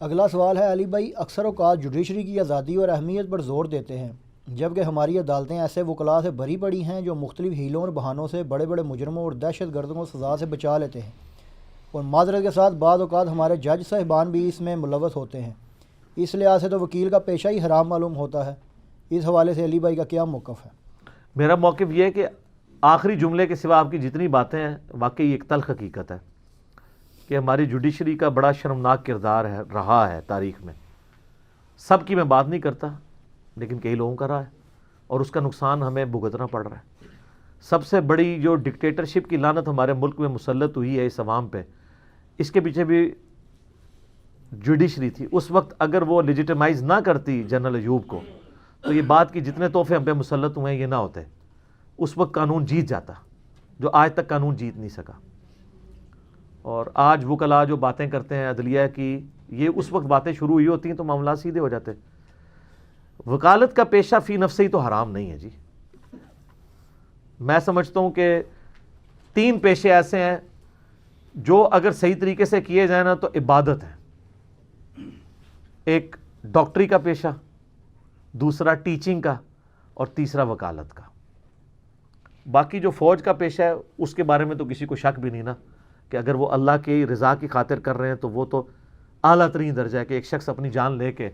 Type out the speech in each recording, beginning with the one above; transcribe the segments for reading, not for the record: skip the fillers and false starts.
اگلا سوال ہے علی بھائی، اکثر اوقات جوڈیشری کی آزادی اور اہمیت پر زور دیتے ہیں، جبکہ ہماری عدالتیں ایسے وکلاء سے بھری پڑی ہیں جو مختلف ہیلوں اور بہانوں سے بڑے بڑے مجرموں اور دہشت گردوں کو سزا سے بچا لیتے ہیں، اور معذرت کے ساتھ بعض اوقات ہمارے جج صاحبان بھی اس میں ملوث ہوتے ہیں۔ اس لحاظ سے تو وکیل کا پیشہ ہی حرام معلوم ہوتا ہے۔ اس حوالے سے علی بھائی کا کیا موقف ہے؟ میرا موقف یہ ہے کہ آخری جملے کے سوا آپ کی جتنی باتیں ہیں واقعی ایک تلخ حقیقت ہے کہ ہماری جوڈیشری کا بڑا شرمناک کردار رہا ہے تاریخ میں۔ سب کی میں بات نہیں کرتا، لیکن کئی لوگوں کا رہا ہے، اور اس کا نقصان ہمیں بھگتنا پڑ رہا ہے۔ سب سے بڑی جو ڈکٹیٹرشپ کی لعنت ہمارے ملک میں مسلط ہوئی ہے اس عوام پہ، اس کے پیچھے بھی جوڈیشری تھی۔ اس وقت اگر وہ لیجیٹمائز نہ کرتی جنرل ایوب کو، تو یہ بات کہ جتنے تحفے ہم پہ مسلط ہوئے ہیں یہ نہ ہوتے۔ اس وقت قانون جیت جاتا، جو آج تک قانون جیت نہیں سکا۔ اور آج وکلاء جو باتیں کرتے ہیں عدلیہ کی، یہ اس وقت باتیں شروع ہوئی ہوتی ہیں تو معاملات سیدھے ہو جاتے۔ وکالت کا پیشہ فی نفسہ ہی تو حرام نہیں ہے جی۔ میں سمجھتا ہوں کہ 3 پیشے ایسے ہیں جو اگر صحیح طریقے سے کیے جائیں نا تو عبادت ہے۔ ایک ڈاکٹری کا پیشہ، دوسرا ٹیچنگ کا، اور تیسرا وکالت کا۔ باقی جو فوج کا پیشہ ہے اس کے بارے میں تو کسی کو شک بھی نہیں نا، کہ اگر وہ اللہ کی رضا کی خاطر کر رہے ہیں تو وہ تو اعلیٰ ترین درجہ ہے کہ ایک شخص اپنی جان لے کے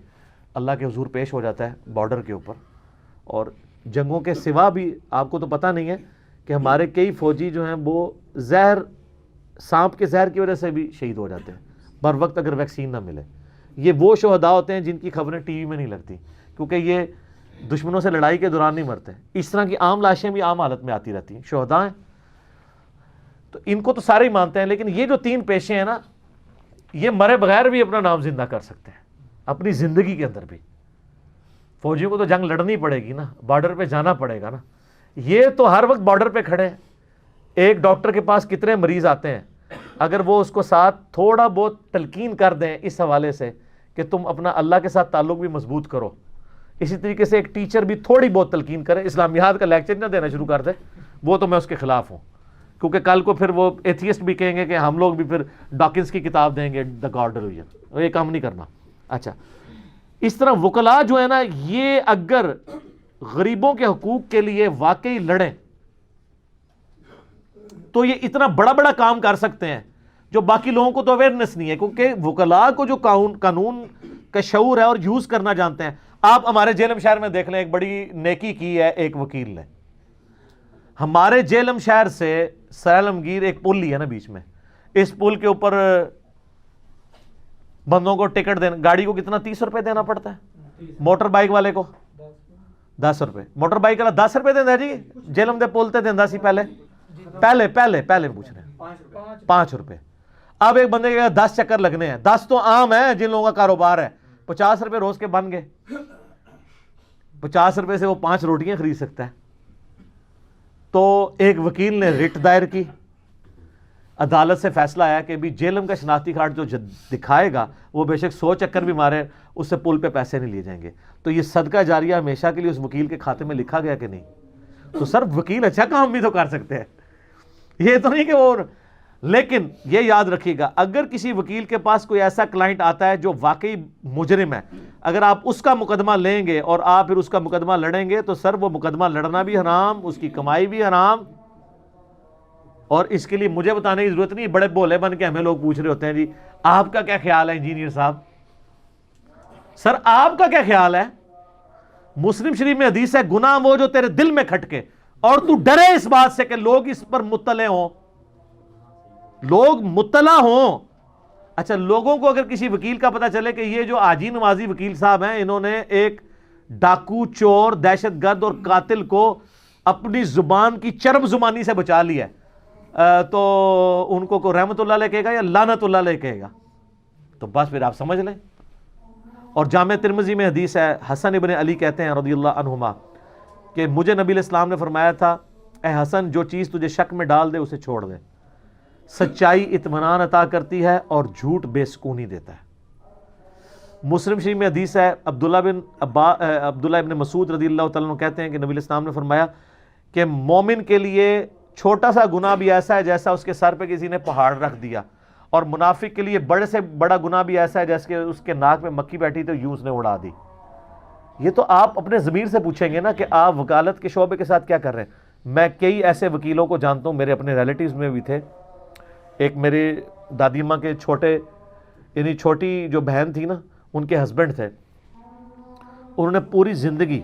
اللہ کے حضور پیش ہو جاتا ہے بارڈر کے اوپر۔ اور جنگوں کے سوا بھی آپ کو تو پتہ نہیں ہے کہ ہمارے کئی فوجی جو ہیں وہ سانپ کے زہر کی وجہ سے بھی شہید ہو جاتے ہیں بر وقت اگر ویکسین نہ ملے۔ یہ وہ شہداء ہوتے ہیں جن کی خبریں ٹی وی میں نہیں لگتی، کیونکہ یہ دشمنوں سے لڑائی کے دوران نہیں مرتے۔ اس طرح کی عام لاشیں بھی عام حالت میں آتی رہتی ہیں، شہداء ہیں۔ تو ان کو تو سارے ہی مانتے ہیں، لیکن یہ جو 3 پیشے ہیں نا، یہ مرے بغیر بھی اپنا نام زندہ کر سکتے ہیں اپنی زندگی کے اندر بھی۔ فوجیوں کو تو جنگ لڑنی پڑے گی نا، بارڈر پہ جانا پڑے گا نا۔ یہ تو ہر وقت بارڈر پہ کھڑے ہیں۔ ایک ڈاکٹر کے پاس کتنے مریض آتے ہیں، اگر وہ اس کو ساتھ تھوڑا بہت تلقین کر دیں اس حوالے سے کہ تم اپنا اللہ کے ساتھ تعلق بھی مضبوط کرو، اسی طریقے سے ایک ٹیچر بھی تھوڑی بہت تلقین کرے، اسلامیات کا لیکچر نہ دینا شروع کر دے، وہ تو میں اس کے خلاف ہوں، کیونکہ کل کو پھر وہ ایتھیسٹ بھی کہیں گے کہ ہم لوگ بھی پھر ڈاکنز کی کتاب دیں گے دا گاڈ ریلیجن، یہ کام نہیں کرنا۔ اچھا، اس طرح وکلاء جو ہے نا، یہ اگر غریبوں کے حقوق کے لیے واقعی لڑیں تو یہ اتنا بڑا بڑا کام کر سکتے ہیں جو باقی لوگوں کو تو اویئرنس نہیں ہے، کیونکہ وکلاء کو جو قانون کا شعور ہے اور یوز کرنا جانتے ہیں۔ آپ ہمارے جیلم شہر میں دیکھ لیں، ایک بڑی نیکی کی ہے ایک وکیل نے۔ ہمارے جیلم شہر سے سیلمگیر ایک پل ہی ہے نا بیچ میں، اس پل کے اوپر بندوں کو ٹکٹ دینا، گاڑی کو کتنا 30 روپے دینا پڑتا ہے، موٹر بائک والے کو 10 روپے، موٹر بائک والا 10 روپے دینا جی، جیلم دے پول تے دینا سی پہلے پوچھ رہے ہیں 5 روپے۔ اب ایک بندے کے 10 چکر لگنے ہیں، 10 تو عام ہے جن لوگوں کا کاروبار ہے، 50 روپے روز کے بن گئے، 50 روپے سے وہ 5 روٹیاں خرید سکتا ہے۔ تو ایک وکیل نے رٹ دائر کی، عدالت سے فیصلہ آیا کہ بھی جیلم کا شناختی کارڈ جو دکھائے گا وہ بے شک 100 چکر بھی مارے اس سے پل پہ پیسے نہیں لیے جائیں گے۔ تو یہ صدقہ جاریہ ہمیشہ کے لیے اس وکیل کے کھاتے میں لکھا گیا کہ نہیں؟ تو سر وکیل اچھا کام بھی تو کر سکتے ہیں، یہ تو نہیں کہ وہ۔ لیکن یہ یاد رکھیے گا، اگر کسی وکیل کے پاس کوئی ایسا کلائنٹ آتا ہے جو واقعی مجرم ہے، اگر آپ اس کا مقدمہ لیں گے اور آپ پھر اس کا مقدمہ لڑیں گے تو سر وہ مقدمہ لڑنا بھی حرام، اس کی کمائی بھی حرام۔ اور اس کے لیے مجھے بتانے کی ضرورت نہیں، بڑے بولے بن کے ہمیں لوگ پوچھ رہے ہوتے ہیں جی آپ کا کیا خیال ہے انجینئر صاحب؟ سر آپ کا کیا خیال ہے؟ مسلم شریف میں حدیث ہے، گناہ وہ جو تیرے دل میں کھٹکے اور تو ڈرے اس بات سے کہ لوگ اس پر مطلع ہوں، لوگ مطلع ہوں۔ اچھا، لوگوں کو اگر کسی وکیل کا پتہ چلے کہ یہ جو آجی نمازی وکیل صاحب ہیں، انہوں نے ایک ڈاکو، چور، دہشت گرد اور قاتل کو اپنی زبان کی چرب زبانی سے بچا لیا ہے، تو ان کو کوئی رحمت اللہ علیہ کہے گا یا لعنت اللہ علیہ کہے گا؟ تو بس پھر آپ سمجھ لیں۔ اور جامع ترمذی میں حدیث ہے، حسن ابن علی کہتے ہیں رضی اللہ عنہما کہ مجھے نبی علیہ السلام نے فرمایا تھا، اے حسن جو چیز تجھے شک میں ڈال دے اسے چھوڑ دے، سچائی اطمینان عطا کرتی ہے اور جھوٹ بے سکونی دیتا ہے۔ مسلم شریف میں حدیث ہے، عبداللہ ابن مسعود رضی اللہ تعالیٰ عنہ کہتے ہیں کہ نبی علیہ السلام نے فرمایا کہ مومن کے لیے چھوٹا سا گناہ بھی ایسا ہے جیسا اس کے سر پہ کسی نے پہاڑ رکھ دیا، اور منافق کے لیے بڑے سے بڑا گناہ بھی ایسا ہے جیسے کہ اس کے ناک میں مکھی بیٹھی تو یوں اس نے اڑا دی. یہ تو آپ اپنے ضمیر سے پوچھیں گے نا کہ آپ وکالت کے شعبے کے ساتھ کیا کر رہے ہیں. میں کئی ایسے وکیلوں کو جانتا ہوں, میرے اپنے ریلیٹیوز میں بھی تھے. ایک میری دادی ماں کے چھوٹی جو بہن تھی نا, ان کے ہسبینڈ تھے, انہوں نے پوری زندگی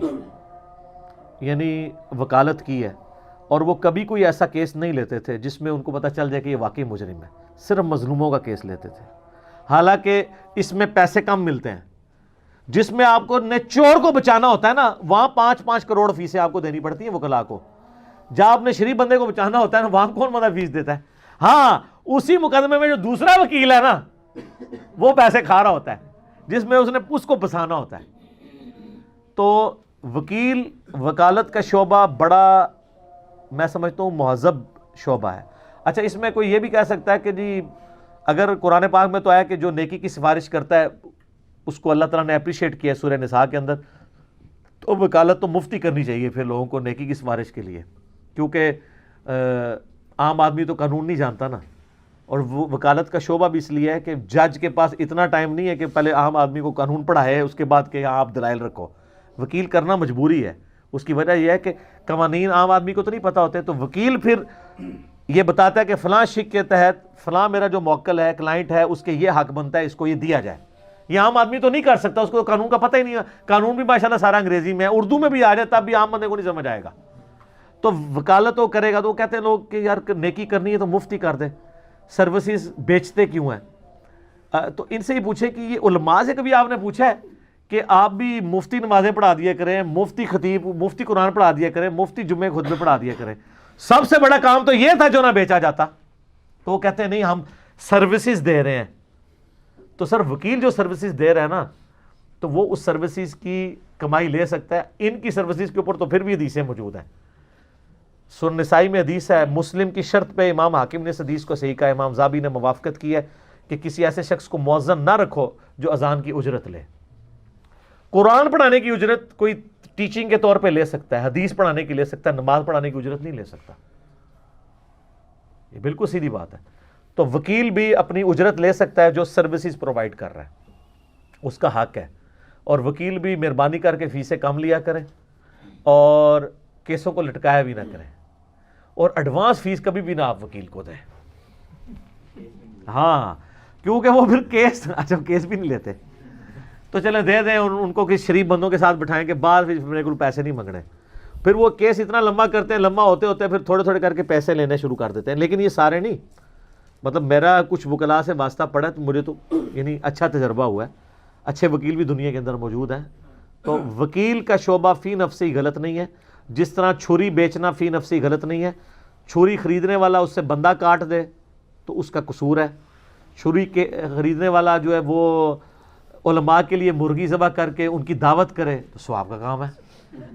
یعنی وکالت کی ہے, اور وہ کبھی کوئی ایسا کیس نہیں لیتے تھے جس میں ان کو پتہ چل جائے کہ یہ واقعی مجرم ہے. صرف مظلوموں کا کیس لیتے تھے, حالانکہ اس میں پیسے کم ملتے ہیں. جس میں آپ کو نچوڑ کو بچانا ہوتا ہے نا, وہاں 5-5 کروڑ فیسیں آپ کو دینی پڑتی ہیں وکلا کو. جب آپ نے شریف بندے کو بچانا ہوتا ہے نا, وہاں کون مدد فیس دیتا ہے؟ ہاں, اسی مقدمے میں جو دوسرا وکیل ہے نا, وہ پیسے کھا رہا ہوتا ہے, جس میں اس نے اس کو پھنسانا ہوتا ہے. تو وکالت کا شعبہ بڑا, میں سمجھتا ہوں, مہذب شعبہ ہے. اچھا, اس میں کوئی یہ بھی کہہ سکتا ہے کہ جی اگر قرآن پاک میں تو آیا کہ جو نیکی کی سفارش کرتا ہے اس کو اللہ تعالیٰ نے اپریشیٹ کیا ہے سورہ نساء کے اندر, تو وکالت تو مفتی کرنی چاہیے پھر لوگوں کو نیکی کی سفارش کے لیے, کیونکہ عام آدمی تو قانون نہیں جانتا نا. اور وہ وکالت کا شعبہ بھی اس لیے ہے کہ جج کے پاس اتنا ٹائم نہیں ہے کہ پہلے عام آدمی کو قانون پڑھائے اس کے بعد کہ آپ دلائل رکھو. وکیل کرنا مجبوری ہے. اس کی وجہ یہ ہے کہ قوانین عام آدمی کو تو نہیں پتہ ہوتے, تو وکیل پھر یہ بتاتا ہے کہ فلاں شک کے تحت فلاں میرا جو موکل ہے, کلائنٹ ہے, اس کے یہ حق بنتا ہے, اس کو یہ دیا جائے. یہ عام آدمی تو نہیں کر سکتا, اس کو قانون کا پتہ ہی نہیں ہے. قانون بھی ماشاءاللہ سارا انگریزی میں ہے, اردو میں بھی آ جائے تب بھی عام بندے کو نہیں سمجھ آئے گا. تو وکالت وہ کرے گا تو وہ کہتے ہیں لوگ کہ یار نیکی کرنی ہے تو مفتی کر دے, سروسز بیچتے کیوں ہیں؟ تو ان سے ہی پوچھے کہ یہ علماء سے کبھی آپ نے پوچھا ہے کہ آپ بھی مفتی نمازیں پڑھا دیا کریں, مفتی خطیب مفتی قرآن پڑھا دیا کریں, مفتی جمعے خطبے پڑھا دیا کریں, سب سے بڑا کام تو یہ تھا جو نہ بیچا جاتا. تو وہ کہتے ہیں نہیں ہم سروسز دے رہے ہیں. تو سر وکیل جو سروسز دے رہا ہے نا, تو وہ اس سروسز کی کمائی لے سکتا ہے. ان کی سروسز کے اوپر تو پھر بھی حدیثیں موجود ہیں. سورہ نسائی میں حدیث ہے, مسلم کی شرط پہ امام حاکم نے اس حدیث کو صحیح کہا, امام زابی نے موافقت کی ہے کہ کسی ایسے شخص کو مؤذن نہ رکھو جو اذان کی اجرت لے. قرآن پڑھانے کی اجرت کوئی ٹیچنگ کے طور پہ لے سکتا ہے, حدیث پڑھانے کی لے سکتا ہے, نماز پڑھانے کی اجرت نہیں لے سکتا. یہ بالکل سیدھی بات ہے. تو وکیل بھی اپنی اجرت لے سکتا ہے جو سروسز پرووائڈ کر رہا ہے, اس کا حق ہے. اور وکیل بھی مہربانی کر کے فیسیں کم لیا کریں اور کیسوں کو لٹکایا بھی نہ کریں, اور ایڈوانس فیس کبھی بھی نہ آپ وکیل کو دیں. ہاں, کیونکہ وہ پھر کیس بھی نہیں لیتے. تو چلیں دے دیں ان کو کسی شریف بندوں کے ساتھ بٹھائیں کہ بعد میرے کو پیسے نہیں مانگنے. پھر وہ کیس اتنا لمبا کرتے ہیں, لمبا ہوتے ہوتے پھر تھوڑے تھوڑے کر کے پیسے لینے شروع کر دیتے ہیں. لیکن یہ سارے نہیں, مطلب میرا کچھ وکلا سے واسطہ پڑا تو مجھے تو یعنی اچھا تجربہ ہوا ہے. اچھے وکیل بھی دنیا کے اندر موجود ہیں. تو وکیل کا شعبہ فی نفسی غلط نہیں ہے, جس طرح چھری بیچنا فی نفسی غلط نہیں ہے. چھری خریدنے والا اس سے بندہ کاٹ دے تو اس کا قصور ہے. چھری کے خریدنے والا جو ہے وہ علماء کے لیے مرغی ذبح کر کے ان کی دعوت کرے تو ثواب کا کام ہے.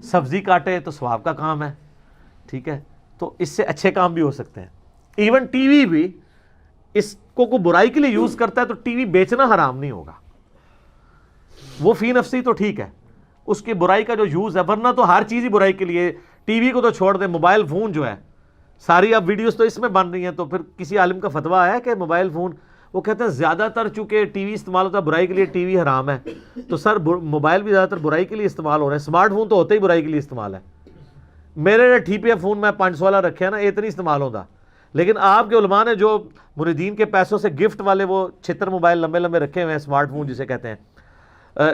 سبزی کاٹے تو ثواب کا کام ہے. ٹھیک ہے, تو اس سے اچھے کام بھی ہو سکتے ہیں. ایون ٹی وی بھی اس کو کوئی برائی کے لیے یوز کرتا ہے تو ٹی وی بیچنا حرام نہیں ہوگا. وہ فی نفسی تو ٹھیک ہے, اس کی برائی کا جو یوز ہے, ورنہ تو ہر چیز ہی برائی کے لیے. ٹی وی کو تو چھوڑ دیں, موبائل فون جو ہے ساری اب ویڈیوز تو اس میں بن رہی ہیں. تو پھر کسی عالم کا فتویٰ ہے کہ موبائل فون, وہ کہتے ہیں زیادہ تر چونکہ ٹی وی استعمال ہوتا ہے برائی کے لیے, ٹی وی حرام ہے. تو سر موبائل بھی زیادہ تر برائی کے لیے استعمال ہو رہے ہیں. اسمارٹ فون تو ہوتے ہی برائی کے لیے استعمال ہے. میرے ٹھیپے فون میں 500 والا رکھے ہیں نا, اتنی استعمال ہوتا. لیکن آپ کے علماء نے جو مریدین کے پیسوں سے گفٹ والے وہ 76 موبائل لمبے لمبے رکھے ہوئے ہیں, اسمارٹ فون جسے کہتے ہیں,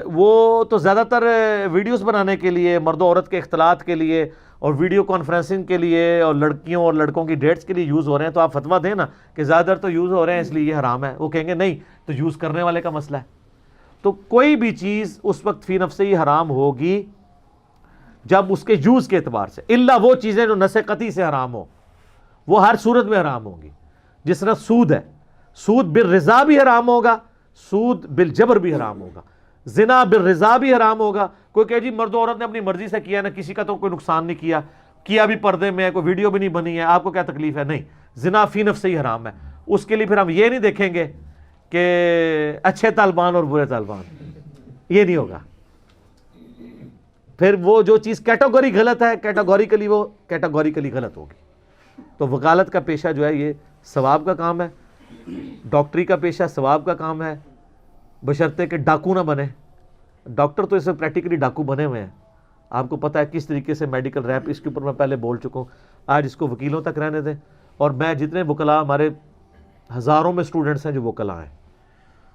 وہ تو زیادہ تر ویڈیوز بنانے کے لیے, مرد و عورت کے اختلاط کے لیے اور ویڈیو کانفرنسنگ کے لیے اور لڑکیوں اور لڑکوں کی ڈیٹس کے لیے یوز ہو رہے ہیں. تو آپ فتویٰ دیں نا کہ زیادہ تر تو یوز ہو رہے ہیں اس لیے یہ حرام ہے. وہ کہیں گے نہیں, تو یوز کرنے والے کا مسئلہ ہے. تو کوئی بھی چیز اس وقت فی نفس ہی حرام ہوگی جب اس کے یوز کے اعتبار سے, الا وہ چیزیں جو نص قطعی سے حرام ہو, وہ ہر صورت میں حرام ہوں گی. جس طرح سود ہے, سود بالرضا بھی حرام ہوگا, سود بالجبر بھی حرام ہوگا. زنا بالرضا بھی حرام ہوگا. کوئی کہ جی مرد و عورت نے اپنی مرضی سے کیا نا, کسی کا تو کوئی نقصان نہیں کیا بھی پردے میں ہے, کوئی ویڈیو بھی نہیں بنی ہے, آپ کو کیا تکلیف ہے؟ نہیں, زنا فی نفس ہی حرام ہے. اس کے لیے پھر ہم یہ نہیں دیکھیں گے کہ اچھے طالبان اور برے طالبان, یہ نہیں ہوگا. پھر وہ جو چیز کیٹیگوری غلط ہے, کیٹیگوریکلی وہ کیٹیگوریکلی غلط ہوگی. تو وکالت کا پیشہ جو ہے یہ ثواب کا کام ہے, ڈاکٹری کا پیشہ ثواب کا کام ہے، بشرطے کہ ڈاکو نہ بنے. ڈاکٹر تو اس سے پریکٹیکلی ڈاکو بنے ہوئے ہیں. آپ کو پتہ ہے کس طریقے سے میڈیکل ریپ، اس کے اوپر میں پہلے بول چکا ہوں. آج اس کو وکیلوں تک رہنے دیں. اور میں جتنے وکلاء، ہمارے ہزاروں میں اسٹوڈنٹس ہیں جو وکلاء ہیں،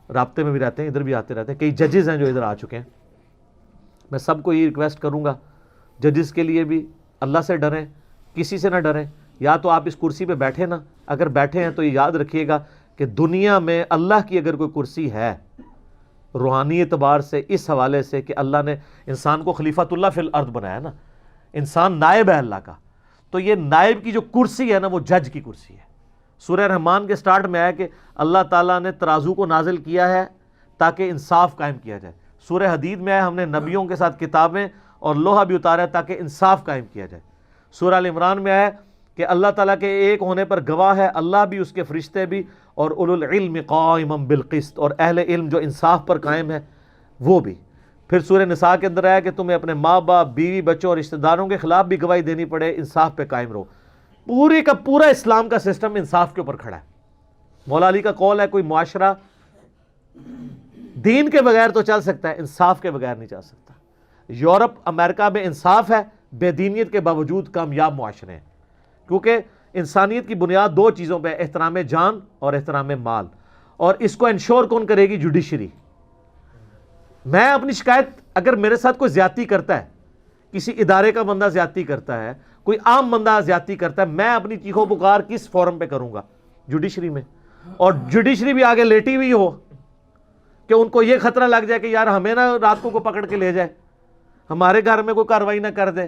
رابطے میں بھی رہتے ہیں، ادھر بھی آتے رہتے ہیں، کئی ججز ہیں جو ادھر آ چکے ہیں. میں سب کو یہ ریکویسٹ کروں گا، ججز کے لیے بھی اللہ سے ڈریں، کسی سے نہ ڈریں. یا تو آپ اس کرسی پہ بیٹھے نا، اگر بیٹھے ہیں تو یہ یاد رکھیے گا کہ دنیا میں اللہ کی اگر کوئی کرسی ہے روحانی اعتبار سے، اس حوالے سے کہ اللہ نے انسان کو خلیفۃ اللہ فی الارض بنایا نا، انسان نائب ہے اللہ کا، تو یہ نائب کی جو کرسی ہے نا وہ جج کی کرسی ہے. سورہ رحمان کے سٹارٹ میں ہے کہ اللہ تعالیٰ نے ترازو کو نازل کیا ہے تاکہ انصاف قائم کیا جائے. سورہ حدید میں ہے ہم نے نبیوں کے ساتھ کتابیں اور لوہا بھی اتارا ہے تاکہ انصاف قائم کیا جائے. سورہ ال عمران میں ہے کہ اللہ تعالیٰ کے ایک ہونے پر گواہ ہے اللہ بھی، اس کے فرشتے بھی، اور اولو العلم قائما بالقسط، اور اہل علم جو انصاف پر قائم ہے وہ بھی. پھر سورہ نساء کے اندر ہے کہ تمہیں اپنے ماں باپ، بیوی بچوں اور رشتہ داروں کے خلاف بھی گواہی دینی پڑے، انصاف پہ قائم رہو. پورے کا پورا اسلام کا سسٹم انصاف کے اوپر کھڑا ہے. مولا علی کا قول ہے کوئی معاشرہ دین کے بغیر تو چل سکتا ہے، انصاف کے بغیر نہیں چل سکتا. یورپ امریکہ میں انصاف ہے، بے دینیت کے باوجود کامیاب معاشرے ہیں، کیونکہ انسانیت کی بنیاد دو چیزوں پہ، احترام جان اور احترام مال. اور اس کو انشور کون کرے گی؟ جوڈیشری. میں اپنی شکایت، اگر میرے ساتھ کوئی زیادتی کرتا ہے، کسی ادارے کا بندہ زیادتی کرتا ہے، کوئی عام بندہ زیادتی کرتا ہے، میں اپنی چیخو پکار کس فورم پہ کروں گا؟ جوڈیشری میں. اور جوڈیشری بھی آگے لیٹی ہوئی ہو کہ ان کو یہ خطرہ لگ جائے کہ یار ہمیں نا رات کو پکڑ کے لے جائے، ہمارے گھر میں کوئی کارروائی نہ کر دے،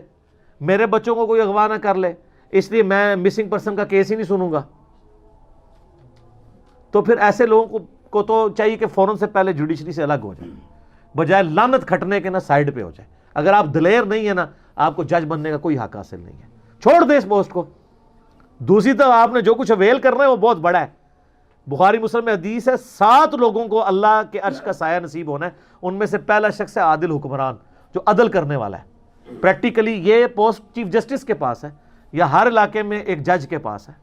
میرے بچوں کو کوئی اغوا نہ کر لے، اس لیے میں مسنگ پرسن کا کیس ہی نہیں سنوں گا. تو پھر ایسے لوگوں کو تو چاہیے کہ فوراً سے پہلے جوڈیشری سے الگ ہو جائے، بجائے لعنت کھٹنے کے نا سائیڈ پہ ہو جائے. اگر آپ دلیر نہیں ہے نا، آپ کو جج بننے کا کوئی حق حاصل نہیں ہے، چھوڑ دیں اس پوسٹ کو. دوسری طرف آپ نے جو کچھ اویل کرنا ہے وہ بہت بڑا ہے. بخاری مسلم میں حدیث ہے 7 لوگوں کو اللہ کے عرش کا سایہ نصیب ہونا ہے، ان میں سے پہلا شخص ہے عادل حکمران، جو عدل کرنے والا ہے. پریکٹیکلی یہ پوسٹ چیف جسٹس کے پاس ہے یا ہر علاقے میں ایک جج کے پاس ہے.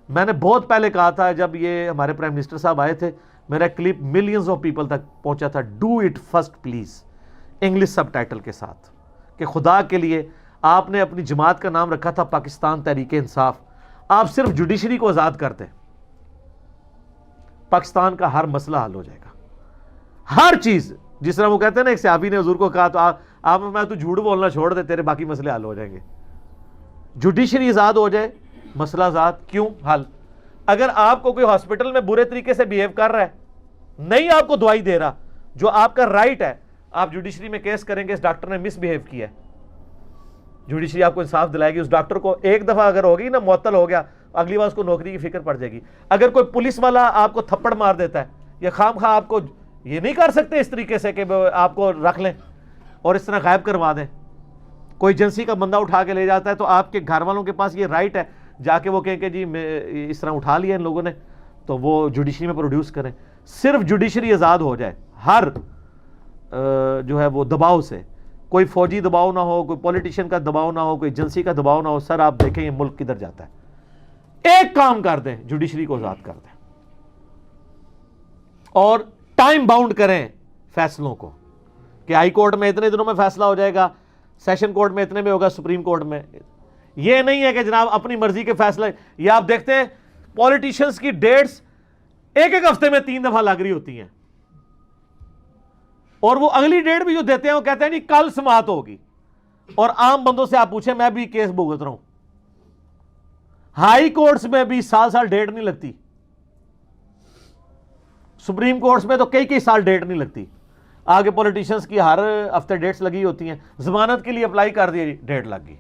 میں نے بہت پہلے کہا تھا جب یہ ہمارے پرائم منسٹر صاحب آئے تھے، میرا کلپ ملینز آف پیپل تک پہنچا تھا، do it first please, English sub title کے ساتھ، کہ خدا کے لیے آپ نے اپنی جماعت کا نام رکھا تھا پاکستان تحریک انصاف، آپ صرف جوڈیشری کو آزاد کر دیں، پاکستان کا ہر مسئلہ حل ہو جائے گا. ہر چیز، جس طرح وہ کہتے ہیں نا، ایک صحابی نے حضور کو کہا تو آپ میں تو جھوٹ بولنا چھوڑ دے، تیرے باقی مسئلے حل ہو جائیں گے. جوڈیشری آزاد ہو جائے، مسئلہ آزاد. کیوں حل؟ اگر آپ کو کوئی ہاسپٹل میں برے طریقے سے بیہیو کر رہا ہے، نہیں آپ کو دوائی دے رہا، جو آپ کا رائٹ ہے، آپ جوڈیشری میں کیس کریں گے اس ڈاکٹر نے مس بیہیو کیا ہے، جوڈیشری آپ کو انصاف دلائے گی. اس ڈاکٹر کو ایک دفعہ اگر ہوگی نا، معطل ہو گیا، اگلی بار اس کو نوکری کی فکر پڑ جائے گی. اگر کوئی پولیس والا آپ کو تھپڑ مار دیتا ہے یا خام خواہ، آپ کو یہ نہیں کر سکتے اس طریقے سے کہ آپ کو رکھ لیں اور اس طرح غائب کروا دیں. کوئی ایجنسی کا بندہ اٹھا کے لے جاتا ہے تو آپ کے گھر والوں کے پاس یہ رائٹ ہے جا کے وہ کہیں کہ جی اس طرح اٹھا لیا ان لوگوں نے، تو وہ جوڈیشری میں پروڈیوس کریں. صرف جوڈیشری آزاد ہو جائے ہر جو ہے وہ دباؤ سے، کوئی فوجی دباؤ نہ ہو، کوئی پولیٹیشین کا دباؤ نہ ہو، کوئی ایجنسی کا دباؤ نہ ہو. سر آپ دیکھیں یہ ملک کدھر جاتا ہے. ایک کام کر دیں، جوڈیشری کو آزاد کر دیں اور ٹائم باؤنڈ کریں فیصلوں کو، کہ ہائی کورٹ میں اتنے دنوں میں فیصلہ ہو جائے گا، سیشن کورٹ میں اتنے میں ہوگا، سپریم کورٹ میں. یہ نہیں ہے کہ جناب اپنی مرضی کے فیصلے. یہ آپ دیکھتے ہیں پولیٹیشنز کی ڈیٹس ایک ہفتے میں 3 دفعہ لگ رہی ہوتی ہیں، اور وہ اگلی ڈیٹ بھی جو دیتے ہیں وہ کہتے ہیں نہیں کل سماعت ہوگی. اور عام بندوں سے آپ پوچھیں، میں بھی کیس بھگت رہا ہوں، ہائی کورٹس میں بھی سال ڈیٹ نہیں لگتی، سپریم کورٹس میں تو کئی سال ڈیٹ نہیں لگتی. آگے پولیٹیشنز کی ہر ہفتے ڈیٹس لگی ہوتی ہیں. ضمانت کے لیے اپلائی کر دیا، ڈیٹ لگ گئی،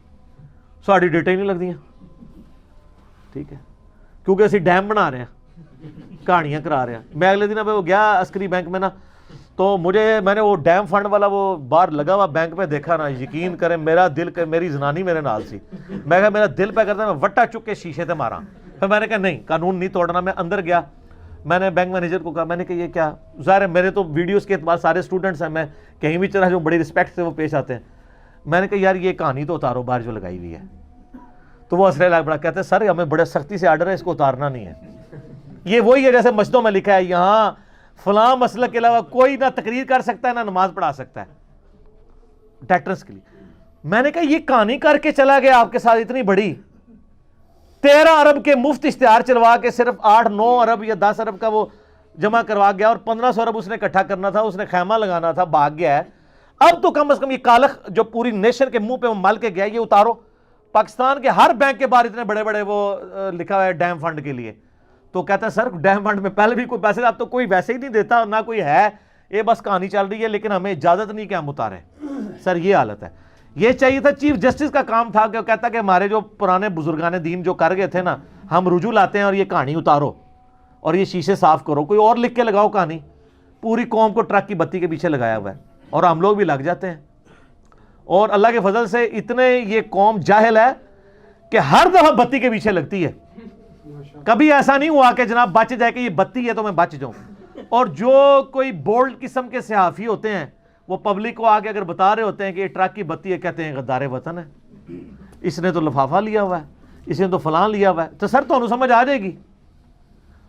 ساری ڈیٹیں نہیں لگ دیا. ٹھیک ہے، کیونکہ اسی ڈیم بنا رہے ہیں، کہانیاں کرا رہے ہیں. میں اگلے دن وہ گیا عسکری بینک میں نا، تو میں نے وہ ڈیم فنڈ والا وہ باہر لگا ہوا بینک پہ دیکھا نا، یقین کریں میرا دل میری زنانی میرے نال سی. میں کہا میرا دل پہ کرتا ہے میں وٹا چک کے شیشے تے مارا. پھر میں نے کہا نہیں، قانون نہیں توڑنا. میں اندر گیا، میں نے بینک مینیجر کو کہا، میں نے کہا یہ کیا؟ ظاہر ہے میرے تو ویڈیوز کے اعتبار سارے اسٹوڈنٹس ہیں، میں کہیں بھی چلا جو بڑی رسپیکٹ سے وہ پیش آتے ہیں. میں نے کہا یار یہ کہانی تو اتارو باہر جو لگائی ہوئی ہے. تو وہ ہنسنے لگ پڑا، کہتے ہیں سر ہمیں بڑے سختی سے آرڈر ہے، اس کو اتارنا نہیں ہے. یہ وہی ہے جیسے مسجدوں میں لکھا ہے یہاں فلاں مسلک کے علاوہ کوئی نہ تقریر کر سکتا ہے نہ نماز پڑھا سکتا ہے ڈائریکٹرز کے لیے. میں نے کہا یہ کہانی کر کے چلا گیا آپ کے ساتھ اتنی بڑی, 13 ارب کے مفت اشتہار چلوا کے صرف 8-9 ارب یا 10 ارب کا وہ جمع کروا گیا, اور 1500 ارب اس نے اکٹھا کرنا تھا, اس نے خیمہ لگانا تھا, بھاگ گیا ہے. اب تو کم از کم یہ کالخ جو پوری نیشن کے منہ پہ مل کے گیا یہ اتارو. پاکستان کے ہر بینک کے باہر اتنے بڑے بڑے وہ لکھا ہوا ہے ڈیم فنڈ کے لیے, تو کہتا ہے سر ڈیم فنڈ میں پہلے بھی کوئی پیسے, اب تو کوئی ویسے ہی نہیں دیتا نہ کوئی ہے, یہ بس کہانی چل رہی ہے لیکن ہمیں اجازت نہیں کہ ہم اتاریں. سر یہ حالت ہے. یہ چاہیے تھا چیف جسٹس کا کام تھا کہ وہ کہتا کہ ہمارے جو پرانے بزرگان دین جو کر گئے تھے نا, ہم رجوع لاتے ہیں اور یہ کہانی اتارو اور یہ شیشے صاف کرو, کوئی اور لکھ کے لگاؤ کہانی. پوری قوم کو ٹرک کی بتی کے پیچھے لگایا ہوا ہے اور ہم لوگ بھی لگ جاتے ہیں. اور اللہ کے فضل سے اتنے یہ قوم جاہل ہے کہ ہر دفعہ بتی کے پیچھے لگتی ہے. کبھی ایسا نہیں ہوا کہ جناب بچ جائے کہ یہ بتی ہے تو میں بچ جاؤں. اور جو کوئی بولڈ قسم کے صحافی ہوتے ہیں وہ پبلک کو آگے اگر بتا رہے ہوتے ہیں کہ یہ ٹرک کی بتی ہے, کہتے ہیں غدار وطن ہے, اس نے تو لفافہ لیا ہوا ہے, اس نے تو فلاں لیا ہوا ہے. تو سر تو سمجھ آ جائے گی.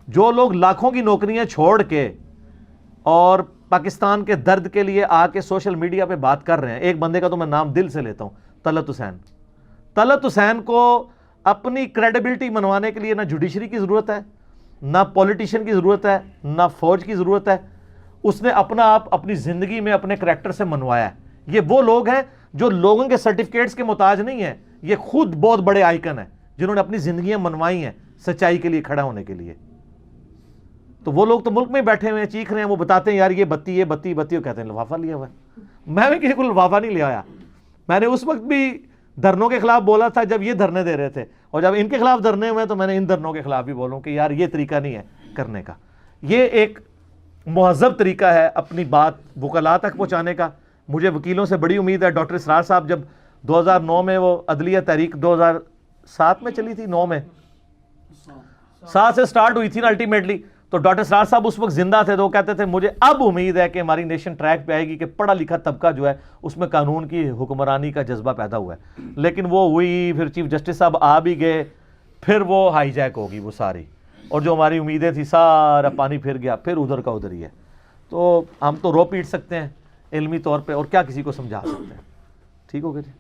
جو لوگ لاکھوں کی نوکریاں چھوڑ کے اور پاکستان کے درد کے لیے آ کے سوشل میڈیا پہ بات کر رہے ہیں, ایک بندے کا تو میں نام دل سے لیتا ہوں, طلعت حسین. طلعت حسین کو اپنی کریڈیبلٹی منوانے کے لیے نہ جوڈیشری کی ضرورت ہے, نہ پولیٹیشین کی ضرورت ہے, نہ فوج کی ضرورت ہے. اس نے اپنا آپ اپنی زندگی میں اپنے کریکٹر سے منوایا ہے. یہ وہ لوگ ہیں جو لوگوں کے سرٹیفکیٹس کے محتاج نہیں ہیں, یہ خود بہت بڑے آئیکن ہیں جنہوں نے اپنی زندگیاں منوائی ہیں سچائی کے لیے کھڑا ہونے کے لیے. تو وہ لوگ تو ملک میں بیٹھے ہوئے ہیں, چیخ رہے ہیں, وہ بتاتے ہیں یار یہ بتی وہ کہتے ہیں لفافہ لیا ہوا ہے. میں بھی کسی کو لفافہ نہیں لے آیا. میں نے اس وقت بھی دھرنوں کے خلاف بولا تھا جب یہ دھرنے دے رہے تھے, اور جب ان کے خلاف دھرنے ہوئے تو میں نے ان دھرنوں کے خلاف بھی بولوں کہ یار یہ طریقہ نہیں ہے کرنے کا. یہ ایک مہذب طریقہ ہے اپنی بات وکلاء تک پہنچانے کا. مجھے وکیلوں سے بڑی امید ہے. ڈاکٹر اسرار صاحب جب 2009 میں وہ عدلیہ تحریک 2007 میں چلی تھی, 9 میں 7 سے سٹارٹ ہوئی تھی نا الٹیمیٹلی, تو ڈاکٹر اسرار صاحب اس وقت زندہ تھے تو وہ کہتے تھے مجھے اب امید ہے کہ ہماری نیشن ٹریک پہ آئے گی کہ پڑھا لکھا طبقہ جو ہے اس میں قانون کی حکمرانی کا جذبہ پیدا ہوا ہے. لیکن وہ ہوئی, پھر چیف جسٹس صاحب آ بھی گئے, پھر وہ ہائی جیک ہوگی وہ ساری, اور جو ہماری امیدیں تھی سارا پانی پھر گیا, پھر ادھر کا ادھر ہی ہے. تو ہم تو رو پیٹ سکتے ہیں علمی طور پہ, اور کیا کسی کو سمجھا سکتے ہیں. ٹھیک ہو گیا جی.